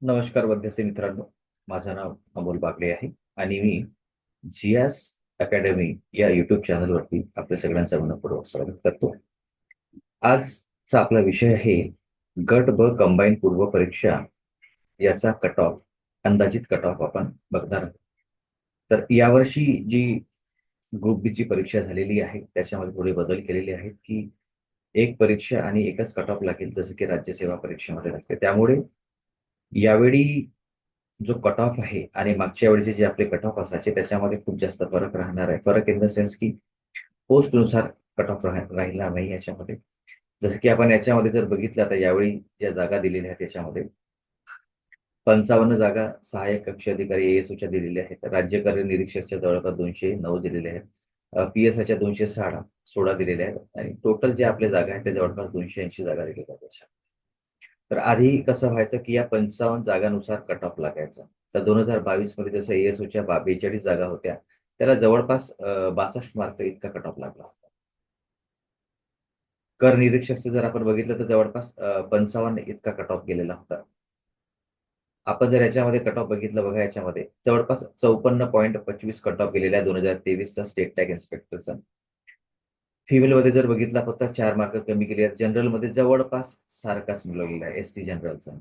नमस्कार विद्यार्थी मित्रांनो. माझं नाव अमोल बागडे आहे आणि मी जियास अकॅडमी या युट्यूब चॅनलवरती आपल्या सगळ्यांचं मनःपूर्वक स्वागत करतो. आजचा आपला विषय आहे गट ब कंबाईन पूर्व परीक्षा याचा कट ऑफ, अंदाजित कट ऑफ आपण बघणार आहोत. तर यावर्षी जी ग्रुप बी ची परीक्षा झालेली आहे त्याच्यामध्ये थोडे बदल केलेले आहेत की एक परीक्षा आणि एकच कट ऑफ लागेल, जसं की राज्यसेवा परीक्षेमध्ये लागते. त्यामुळे यावेळी जो कट ऑफ आहे आणि मागच्या वेळेचे जे आपले कट ऑफ असायचे त्याच्यामध्ये खूप जास्त फरक राहणार आहे. फरक इन द सेन्स की पोस्टनुसार कट ऑफ राहिला नाही याच्यामध्ये. जसं की आपण याच्यामध्ये जर बघितलं आता यावेळी ज्या जागा दिलेल्या आहेत त्याच्यामध्ये 55 जागा सहाय्यक कक्ष अधिकारी एएसओच्या दिलेल्या आहेत. राज्य कार्य निरीक्षकच्या जवळपास 209 दिलेल्या आहेत. पीएसआयच्या 216 दिलेल्या आहेत आणि टोटल जे आपल्या जागा आहेत त्या जवळपास 280 जागा दिलेल्या आहेत त्याच्या. तर आधी कसं व्हायचं की या 55 जागांनुसार कट ऑफ लागायचा. तर 2022 मध्ये जसं एएसओच्या 42 जागा होत्या, त्याला जवळपास 62 मार्क इतका कट ऑफ लागला होता. कर निरीक्षकचं जर आपण बघितलं तर जवळपास 55 इतका कट ऑफ गेलेला होता. आपण जर याच्यामध्ये कट ऑफ बघितलं बघा याच्यामध्ये जवळपास 54.25 कट ऑफ गेलेला आहे 2023चा स्टेट टॅग इन्स्पेक्टरचा. फिमेलमध्ये जर बघितला फक्त 4 मार्क कमी केले आहेत. जनरलमध्ये जवळपास सारखाच मिळवलेला आहे एससी जनरलचा.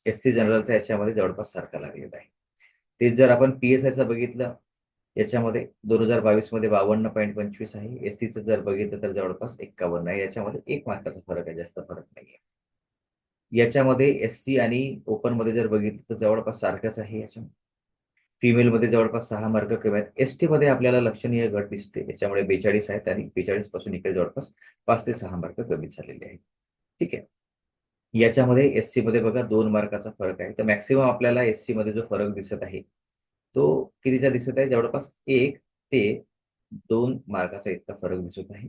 एससी जनरलचा याच्यामध्ये जवळपास सारखा लागलेला आहे. तेच जर आपण पी-एस-आयचं बघितलं, याच्यामध्ये 2022 मध्ये 52.25 आहे. एससीचं जर बघितलं तर जवळपास 51 आहे. याच्यामध्ये 1 मार्काचा फरक आहे, जास्त फरक नाहीये. याच्यामध्ये एससी आणि ओपनमध्ये जर बघितलं तर जवळपास सारखंच आहे याच्यामध्ये. फिमेलमध्ये जवळपास 6 मार्क कमी आहेत. एसटीमध्ये आपल्याला लक्षणीय घट दिसते. याच्यामुळे 42 आहेत आणि 42 पासून इकडे जवळपास 5 ते 6 मार्क कमी झालेले आहेत. ठीक आहे. याच्यामध्ये एससीमध्ये बघा 2 मार्काचा फरक आहे. तर मॅक्सिमम आपल्याला एससीमध्ये जो फरक दिसत आहे, तो कितीचा दिसत आहे? जवळपास 1 ते 2 मार्काचा इतका फरक दिसत आहे.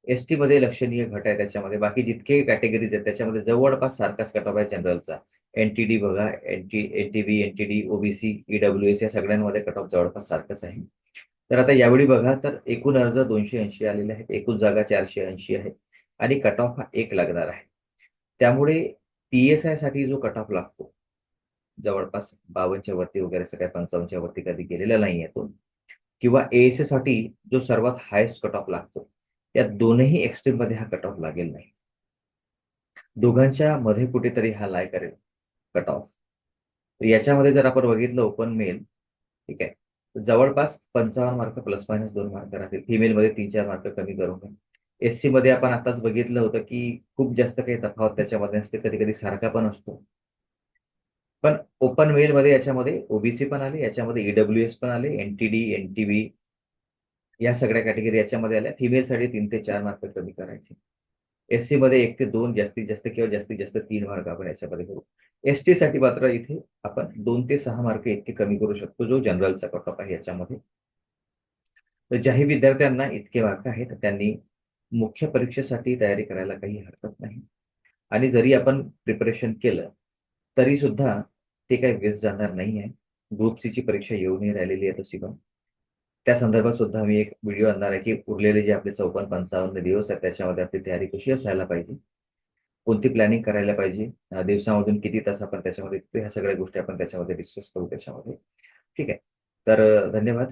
एसटीमध्ये लक्षणीय घट आहे त्याच्यामध्ये. बाकी जितके कॅटेगरीज आहेत त्याच्यामध्ये जवळपास सारखाच कट ऑफ आहे जनरलचा. एन-टी-डी बघा, एन-टी-बी, एन-टी-डी, ओबीसी, ईडब्ल्यू-एस या सगळ्यांमध्ये कट ऑफ जवळपास सारखंच आहे. तर आता यावेळी बघा तर एकूण अर्ज 280 आलेले आहेत. एकूण जागा 480 आहेत आणि कट ऑफ हा 1 लागणार आहे. त्यामुळे पी-एस-आयसाठी जो कट ऑफ लागतो, जवळपास 52च्या वरती वगैरे असं काही 55च्या वरती कधी गेलेला नाहीये तो. किंवा ए-एस-साठी जो सर्वात हायेस्ट कट ऑफ लागतो, या दोनही एक्स्ट्रीममध्ये हा कट ऑफ लागेल नाही. दोघांच्या मध्ये कुठेतरी हा लाय करेल कट ऑफ. तर याच्यामध्ये जर आपण बघितलं ओपन मेल, ठीक आहे. तर जवळपास 55 मार्क प्लस मायनस 2 मार्क राहतील. फिमेलमध्ये 3-4 मार्क कमी करून घ्या. एससीमध्ये आपण आताच बघितलं होतं, की खूप जास्त काही तफावत त्याच्यामध्ये नसते. कधी-कधी सारखा पण असतो. पण ओपन मेलमध्ये याच्यामध्ये ओबीसी पण आले, याच्यामध्ये ईडब्ल्यूएस पण आले, एन-टी-डी, एन-टी-बी या सगळ्या कॅटेगरी याच्यामध्ये आल्या. फिमेलसाठी 3 ते 4 मार्क कमी करायचे. एससीमध्ये 1 ते 2 जास्तीत जास्त किंवा जास्तीत जास्त 3 मार्क आपण याच्यामध्ये करू. एसटीसाठी मात्र इथे आपण 2 ते 6 मार्क इतके कमी करू शकतो, जो जनरलचा कट ऑफ आहे याच्यामध्ये. तर ज्याही विद्यार्थ्यांना इतके मार्क आहेत, त्यांनी मुख्य परीक्षेसाठी तयारी करायला काही हरकत नाही. आणि जरी आपण प्रिपरेशन केलं, तरी सुद्धा ते काही वेस्ट जाणार नाही आहे. ग्रुप सीची परीक्षा येऊनही राहिलेली आहे तशी पण. त्या संदर्भात सुद्धा मी एक व्हिडिओ आणणार आहे, की उरलेले जे आपले 54-55 दिवस आहेत, त्याच्यामध्ये आपली तयारी कशी असायला पाहिजे? कोणती प्लॅनिंग करायला पाहिजे? दिवसामधून किती तास आपण त्याच्यामध्ये ह्या सगळ्या गोष्टी आपण त्याच्यामध्ये डिस्कस करू त्याच्यामध्ये. ठीक आहे. तर धन्यवाद.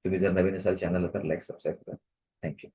तुम्ही जर नवीन असाल चॅनलला तर लाईक, सबस्क्राईब करा. Thank you.